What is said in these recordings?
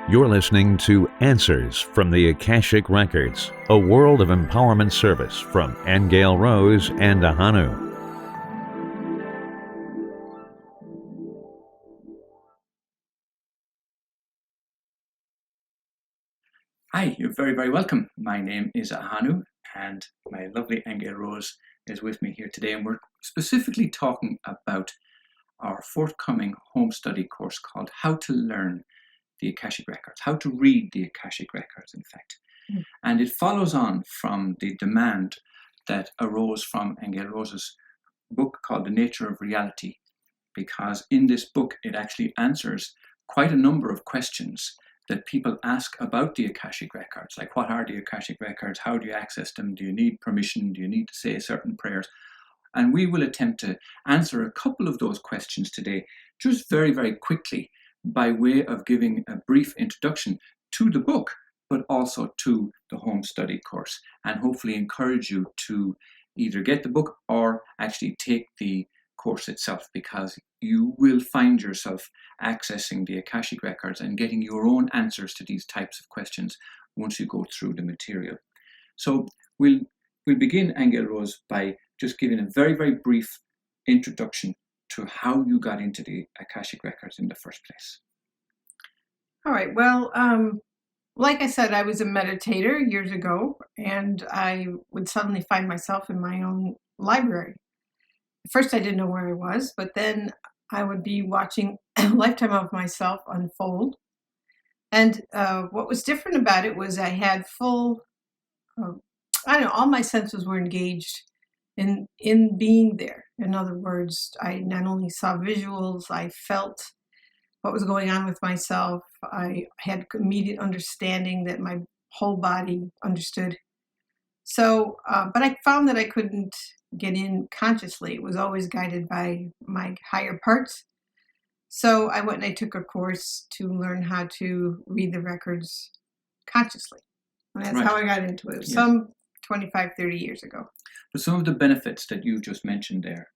You're listening to Answers from the Akashic Records, a world of empowerment service from Aingeal Rose and Ahanu. Hi, you're very, very welcome. My name is Ahanu, and my lovely Aingeal Rose is with me here today, and we're specifically talking about our forthcoming home study course called How to Learn the Akashic Records, How to Read the Akashic Records, in fact. And it follows on from the demand that arose from Aingeal Rose's book called The Nature of Reality, because in this book it actually answers quite a number of questions that people ask about the Akashic Records, like what are the Akashic Records, how do you access them, do you need permission, do you need to say certain prayers? And we will attempt to answer a couple of those questions today, just very, very quickly, by way of giving a brief introduction to the book, but also to the home study course, and hopefully encourage you to either get the book or actually take the course itself, because you will find yourself accessing the Akashic Records and getting your own answers to these types of questions once you go through the material. So we'll begin, Aingeal Rose, by just giving a very, very brief introduction to how you got into the Akashic Records in the first place. All right. Well, like I said, I was a meditator years ago, and I would suddenly find myself in my own library. At first, I didn't know where I was, but then I would be watching a lifetime of myself unfold. And what was different about it was I had full, all my senses were engaged in being there. In other words, I not only saw visuals, I felt what was going on with myself. I had immediate understanding that my whole body understood. So, but I found that I couldn't get in consciously. It was always guided by my higher parts. So I went and I took a course to learn how to read the records consciously. And that's how I got into it. Yes. Some 25, 30 years ago. But some of the benefits that you just mentioned there,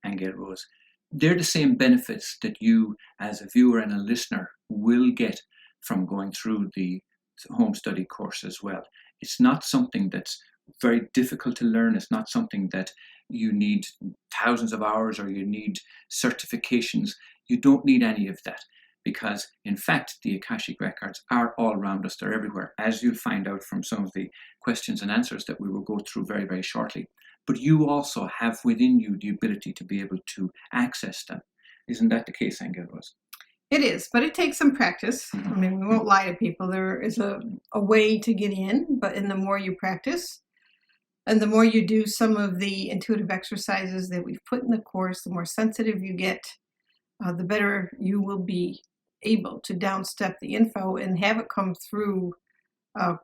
Aingeal Rose, they're the same benefits that you as a viewer and a listener will get from going through the home study course as well. It's not something that's very difficult to learn. It's not something that you need thousands of hours or you need certifications. You don't need any of that, because in fact the Akashic Records are all around us. They're everywhere, as you'll find out from some of the questions and answers that we will go through very, very shortly. But you also have within you the ability to be able to access them. Isn't that the case, Aingeal Rose? It is, but it takes some practice. I mean, we won't lie to people. There is a way to get in, but the more you practice and the more you do some of the intuitive exercises that we've put in the course, the more sensitive you get, the better you will be able to downstep the info and have it come through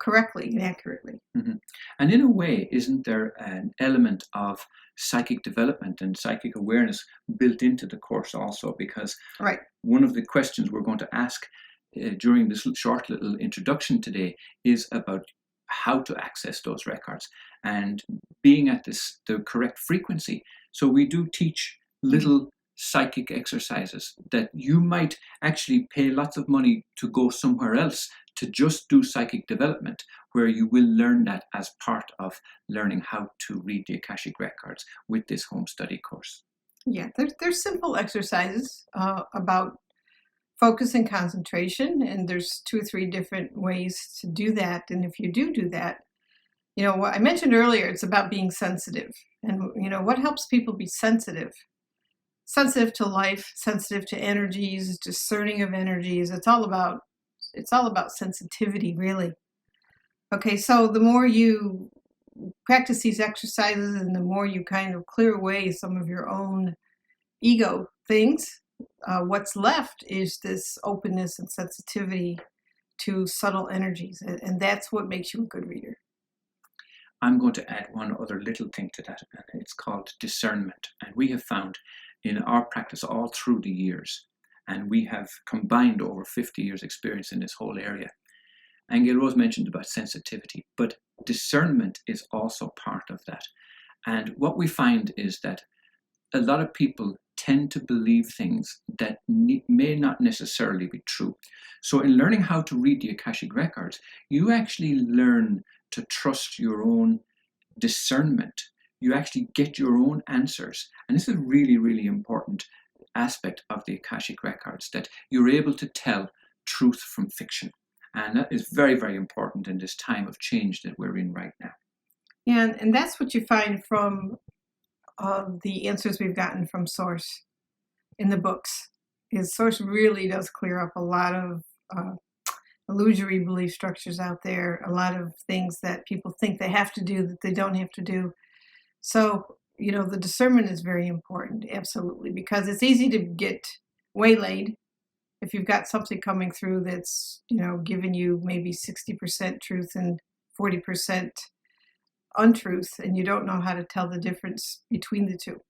correctly and accurately. Mm-hmm. And in a way, isn't there an element of psychic development and psychic awareness built into the course also? Because one of the questions we're going to ask during this short little introduction today is about how to access those records and being at the correct frequency. So we do teach little psychic exercises that you might actually pay lots of money to go somewhere else to just do psychic development, where you will learn that as part of learning how to read the Akashic Records with this home study course. Yeah, there's simple exercises about focus and concentration, and there's 2 or 3 different ways to do that. And if you do that, you know, what I mentioned earlier, it's about being sensitive. And, you know, what helps people be sensitive? Sensitive to life, sensitive to energies, discerning of energies. It's all about sensitivity, really. Okay, so the more you practice these exercises and the more you kind of clear away some of your own ego things, what's left is this openness and sensitivity to subtle energies. And that's what makes you a good reader. I'm going to add one other little thing to that, and it's called discernment. And we have found in our practice all through the years, and we have combined over 50 years experience in this whole area. Aingeal Rose mentioned about sensitivity, but discernment is also part of that. And what we find is that a lot of people tend to believe things that may not necessarily be true. So in learning how to read the Akashic Records, you actually learn to trust your own discernment. You actually get your own answers. And this is a really, really important aspect of the Akashic Records, that you're able to tell truth from fiction. And that is very, very important in this time of change that we're in right now. Yeah, and that's what you find from the answers we've gotten from Source in the books. Is Source really does clear up a lot of illusory belief structures out there, a lot of things that people think they have to do that they don't have to do. So, the discernment is very important, absolutely, because it's easy to get waylaid if you've got something coming through that's, giving you maybe 60% truth and 40% untruth, and you don't know how to tell the difference between the two.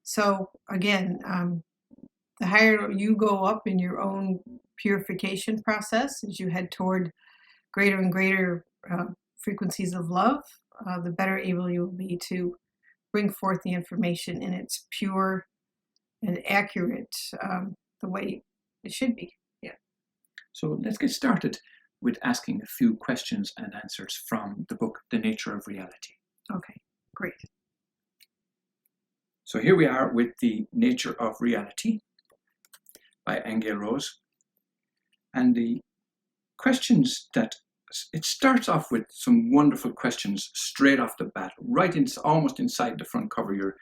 So again, the higher you go up in your own purification process, as you head toward greater and greater frequencies of love, the better able you will be to bring forth the information in its pure and accurate, the way it should be. Yeah. So let's get started with asking a few questions and answers from the book, The Nature of Reality. Okay, great. So here we are with The Nature of Reality by Aingeal Rose. And the questions it starts off with some wonderful questions straight off the bat, almost inside the front cover. You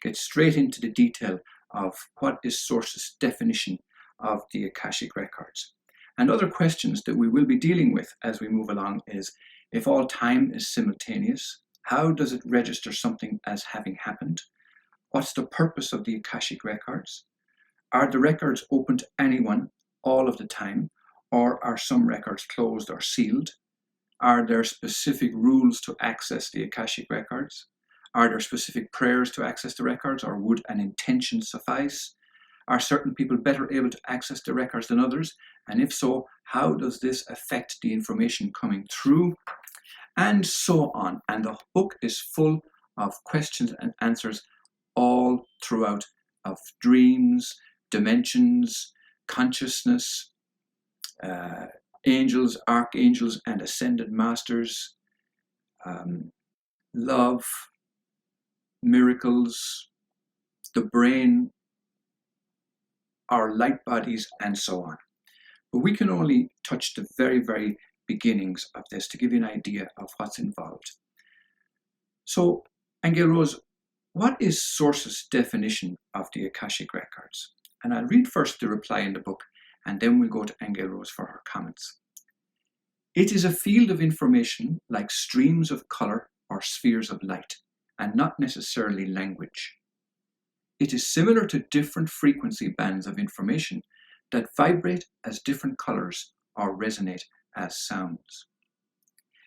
get straight into the detail of what is Source's definition of the Akashic Records. And other questions that we will be dealing with as we move along is, if all time is simultaneous, how does it register something as having happened? What's the purpose of the Akashic Records? Are the records open to anyone all of the time, or are some records closed or sealed? Are there specific rules to access the Akashic Records? Are there specific prayers to access the records, or would an intention suffice? Are certain people better able to access the records than others? And if so, how does this affect the information coming through? And so on. And the book is full of questions and answers all throughout, of dreams, dimensions, consciousness, angels, archangels, and ascended masters, love, miracles, the brain, our light bodies, and so on. But we can only touch the very, very beginnings of this to give you an idea of what's involved. So, Aingeal Rose, what is Source's definition of the Akashic Records? And I'll read first the reply in the book, and then we'll go to Aingeal Rose for her comments. It is a field of information like streams of colour or spheres of light, and not necessarily language. It is similar to different frequency bands of information that vibrate as different colours or resonate as sounds.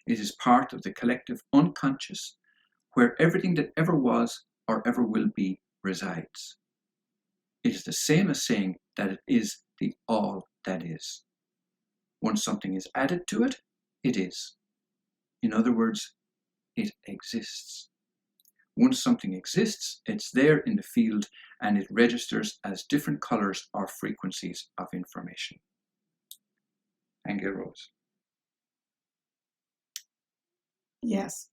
It is part of the collective unconscious, where everything that ever was or ever will be resides. It is the same as saying that it is the all that is. Once something is added to it, it is. In other words, it exists. Once something exists, it's there in the field, and it registers as different colours or frequencies of information. Aingeal Rose. Yes.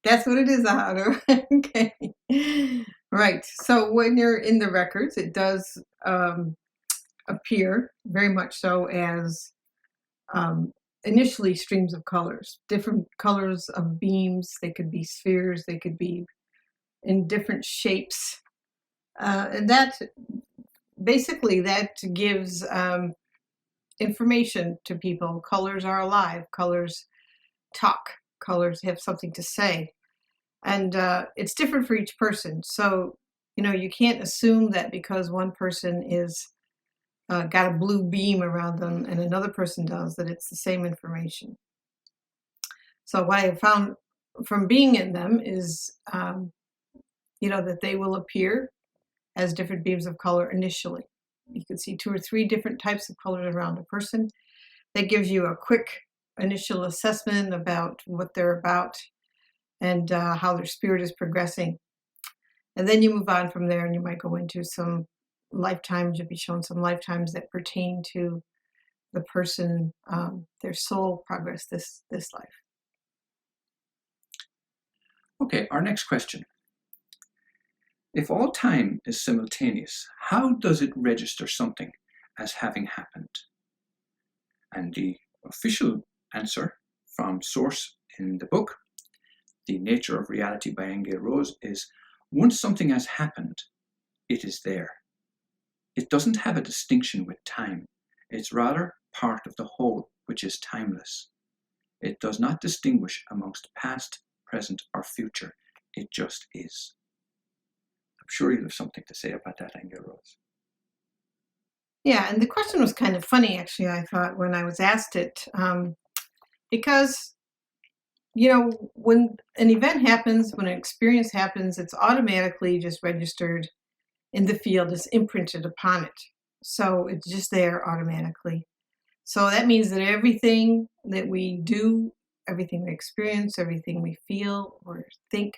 That's what it is, Ahanu. Okay. Right. So when you're in the records, it does appear very much so as initially streams of colors, different colors of beams. They could be spheres, they could be in different shapes. And that basically that gives information to people. Colors are alive, colors talk, colors have something to say. And it's different for each person. So, you can't assume that because one person is got a blue beam around them and another person does, that it's the same information. So what I have found from being in them is, that they will appear as different beams of color initially. You can see 2 or 3 different types of colors around a person. That gives you a quick initial assessment about what they're about and how their spirit is progressing. And then you move on from there and you might go into some lifetimes, you'll be shown some lifetimes that pertain to the person, their soul progress this life. Okay, our next question. If all time is simultaneous, how does it register something as having happened? And the official answer from source in the book, The Nature of Reality by Aingeal Rose, is once something has happened, it is there. It doesn't have a distinction with time. It's rather part of the whole, which is timeless. It does not distinguish amongst past, present, or future. It just is. I'm sure you have something to say about that, Aingeal Rose. Yeah, and the question was kind of funny, actually, I thought, when I was asked it, because, when an event happens, when an experience happens, it's automatically just registered in the field, it's imprinted upon it. So it's just there automatically. So that means that everything that we do, everything we experience, everything we feel or think,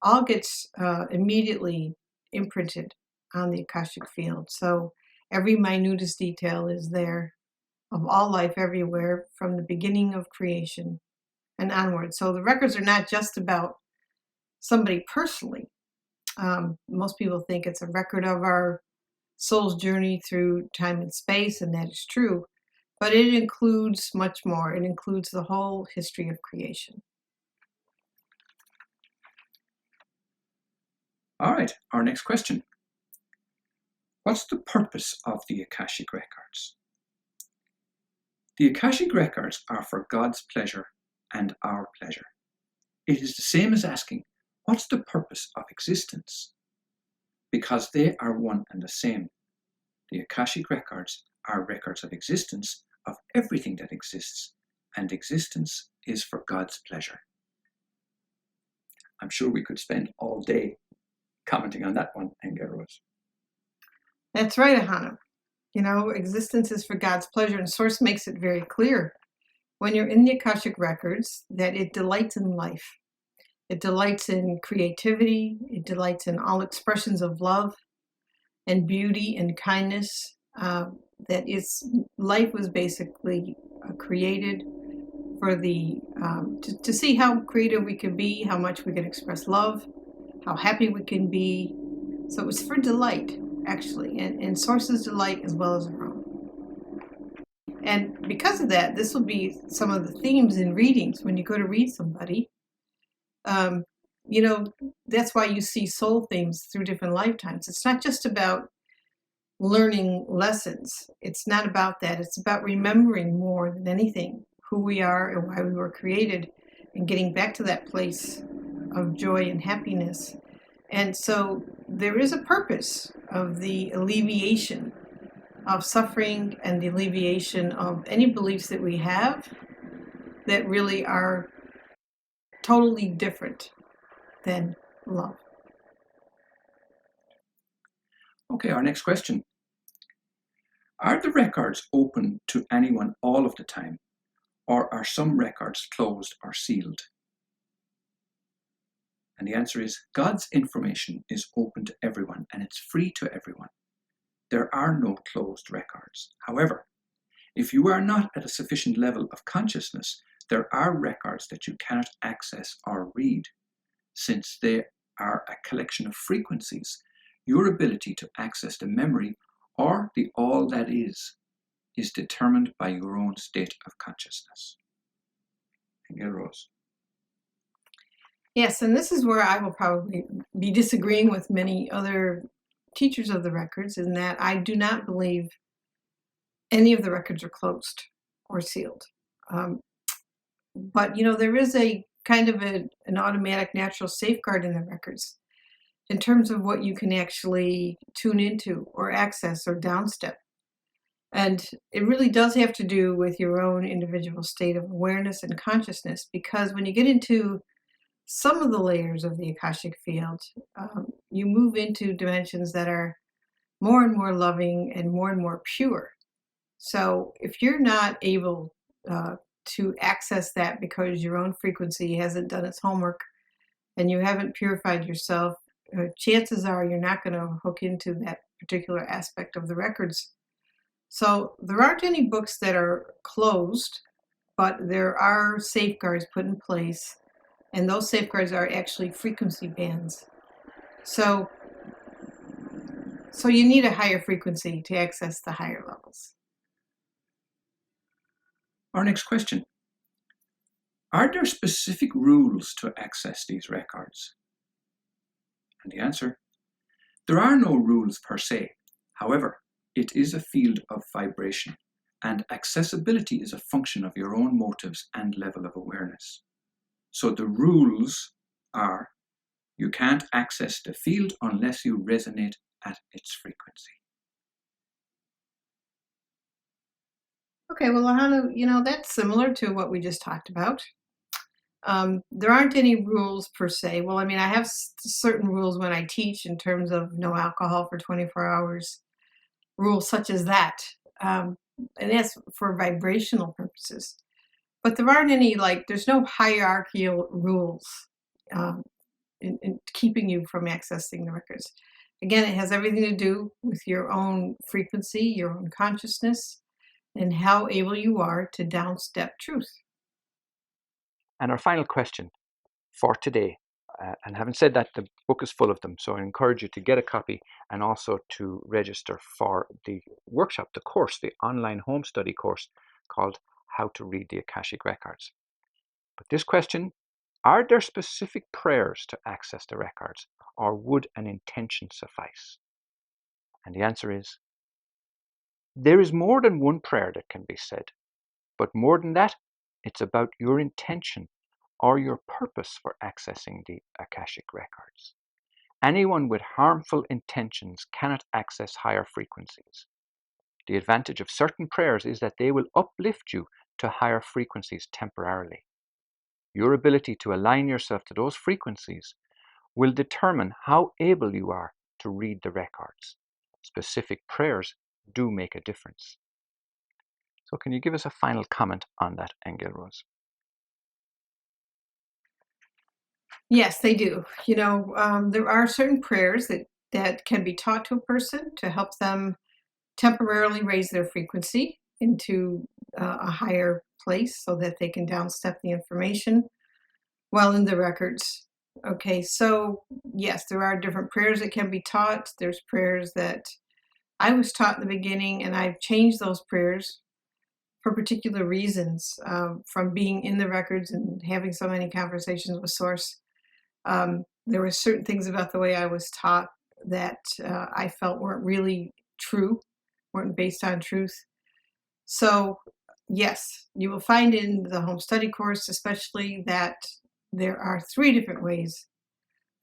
all gets immediately imprinted on the Akashic field. So every minutest detail is there of all life everywhere from the beginning of creation and onward. So the records are not just about somebody personally. Most people think it's a record of our soul's journey through time and space, and that is true. But it includes much more. It includes the whole history of creation. All right, our next question. What's the purpose of the Akashic Records? The Akashic Records are for God's pleasure and our pleasure. It is the same as asking, what's the purpose of existence? Because they are one and the same. The Akashic Records are records of existence of everything that exists, and existence is for God's pleasure. I'm sure we could spend all day commenting on that one, Aingeal Rose. That's right, Ahana. Existence is for God's pleasure, and Source makes it very clear when you're in the Akashic Records that it delights in life. It delights in creativity. It delights in all expressions of love and beauty and kindness. That life was basically created for to see how creative we can be, how much we can express love, how happy we can be. So it was for delight, actually, and Source's delight as well as our own. And because of that, this will be some of the themes in readings when you go to read somebody. That's why you see soul themes through different lifetimes. It's not just about learning lessons. It's not about that. It's about remembering more than anything who we are and why we were created and getting back to that place of joy and happiness. And so there is a purpose of the alleviation of suffering and the alleviation of any beliefs that we have that really are totally different than love. Okay, our next question. Are the records open to anyone all of the time, or are some records closed or sealed? And the answer is God's information is open to everyone and it's free to everyone. There are no closed records. However, if you are not at a sufficient level of consciousness, there are records that you cannot access or read. Since they are a collection of frequencies, your ability to access the memory or the all that is determined by your own state of consciousness. Aingeal Rose. Yes, and this is where I will probably be disagreeing with many other teachers of the records, in that I do not believe any of the records are closed or sealed. But there is a kind of an automatic natural safeguard in the records in terms of what you can actually tune into or access or downstep. And it really does have to do with your own individual state of awareness and consciousness, because when you get into some of the layers of the Akashic field, you move into dimensions that are more and more loving and more pure. So if you're not able to access that because your own frequency hasn't done its homework and you haven't purified yourself chances are you're not going to hook into that particular aspect of the records. So there aren't any books that are closed, but there are safeguards put in place, and those safeguards are actually frequency bands. So you need a higher frequency to access the higher levels. Our next question. Are there specific rules to access these records? And the answer, there are no rules per se. However, it is a field of vibration, and accessibility is a function of your own motives and level of awareness. So the rules are, you can't access the field unless you resonate at its frequency. Okay, well, Ahanu, that's similar to what we just talked about. There aren't any rules per se. Well, I mean, I have certain rules when I teach in terms of no alcohol for 24 hours, rules such as that. And that's for vibrational purposes. But there aren't any, there's no hierarchical rules in keeping you from accessing the records. Again, it has everything to do with your own frequency, your own consciousness, and how able you are to downstep truth. And our final question for today, and having said that, the book is full of them, so I encourage you to get a copy and also to register for the workshop, the course, the online home study course called How to Read the Akashic Records. But this question, are there specific prayers to access the records, or would an intention suffice? And the answer is, there is more than one prayer that can be said, but more than that, it's about your intention or your purpose for accessing the Akashic records. Anyone with harmful intentions cannot access higher frequencies. The advantage of certain prayers is that they will uplift you to higher frequencies temporarily. Your ability to align yourself to those frequencies will determine how able you are to read the records. Specific prayers do make a difference. So can you give us a final comment on that, Aingeal Rose? Yes, they do. There are certain prayers that can be taught to a person to help them temporarily raise their frequency into a higher place so that they can downstep the information while in the records. Okay, so yes, there are different prayers that can be taught. There's prayers that I was taught in the beginning, and I've changed those prayers for particular reasons, from being in the records and having so many conversations with Source. There were certain things about the way I was taught that I felt weren't really true, weren't based on truth. So yes, you will find in the home study course especially that there are 3 different ways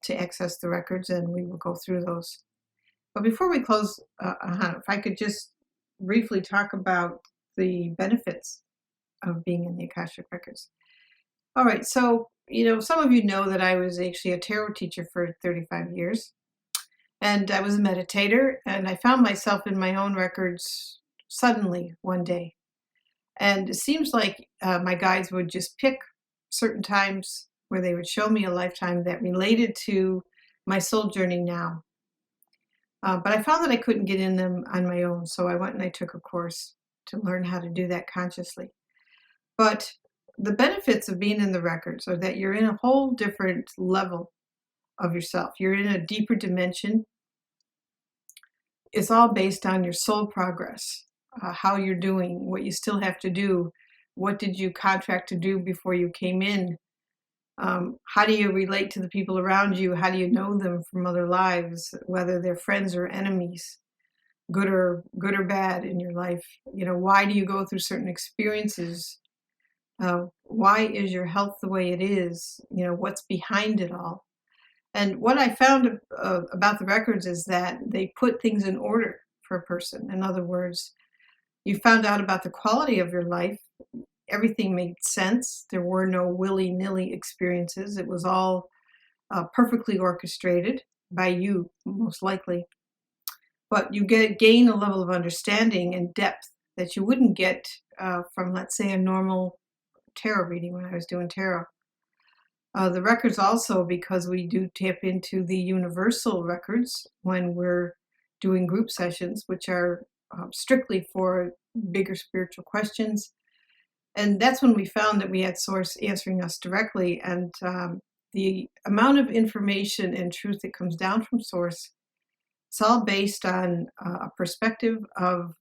to access the records, and we will go through those. But before we close, if I could just briefly talk about the benefits of being in the Akashic Records. All right, so, some of you know that I was actually a tarot teacher for 35 years, and I was a meditator, and I found myself in my own records suddenly one day. And it seems like my guides would just pick certain times where they would show me a lifetime that related to my soul journey now. But I found that I couldn't get in them on my own, so I went and I took a course to learn how to do that consciously. But the benefits of being in the records are that you're in a whole different level of yourself. You're in a deeper dimension. It's all based on your soul progress, how you're doing, what you still have to do, what did you contract to do before you came in, how do you relate to the people around you, how do you know them from other lives, whether they're friends or enemies, good or bad in your life. Why do you go through certain experiences? Why is your health the way it is? What's behind it all? And what I found about the records is that they put things in order for a person. In other words, you found out about the quality of your life. Everything made sense. There were no willy-nilly experiences. It was all perfectly orchestrated by you, most likely. But you gain a level of understanding and depth that you wouldn't get from, let's say, a normal tarot reading when I was doing tarot. The records also, because we do tap into the universal records when we're doing group sessions, which are strictly for bigger spiritual questions. And that's when we found that we had Source answering us directly. And the amount of information and truth that comes down from Source, it's all based on a perspective of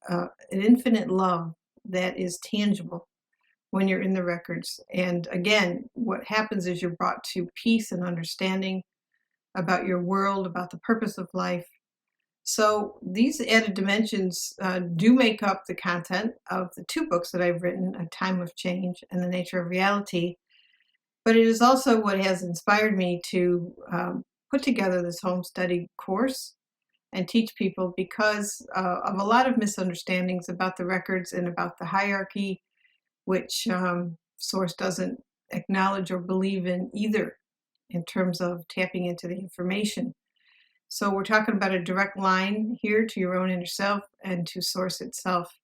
an infinite love that is tangible when you're in the records. And again, what happens is you're brought to peace and understanding about your world, about the purpose of life. So these added dimensions do make up the content of the 2 books that I've written, A Time of Change and The Nature of Reality. But it is also what has inspired me to put together this home study course and teach people, because of a lot of misunderstandings about the records and about the hierarchy, which Source doesn't acknowledge or believe in either in terms of tapping into the information. So we're talking about a direct line here to your own inner self and to Source itself,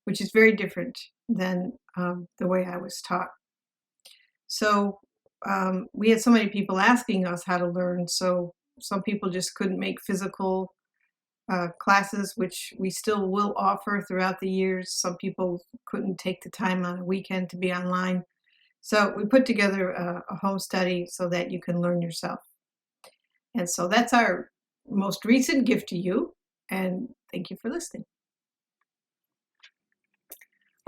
which is very different than the way I was taught. So we had so many people asking us how to learn. So some people just couldn't make physical classes, which we still will offer throughout the years. Some people couldn't take the time on a weekend to be online. So we put together a home study so that you can learn yourself. And so that's our most recent gift to you. And thank you for listening.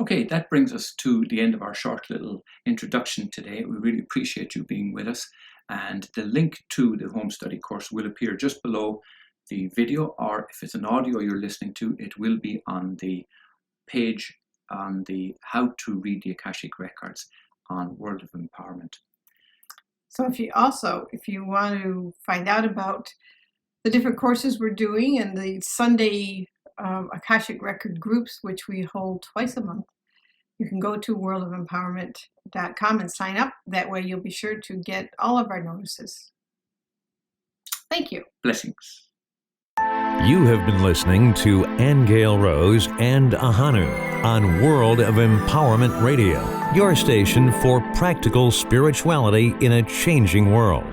Okay, that brings us to the end of our short little introduction today. We really appreciate you being with us. And the link to the home study course will appear just below the video, or if it's an audio you're listening to, it will be on the page on the How to Read the Akashic Records on World of Empowerment. So if you want to find out about the different courses we're doing and the Sunday Akashic Record groups, which we hold twice a month, you can go to worldofempowerment.com and sign up. That way you'll be sure to get all of our notices. Thank you. Blessings. You have been listening to Aingeal Rose and Ahanu on World of Empowerment Radio, your station for practical spirituality in a changing world.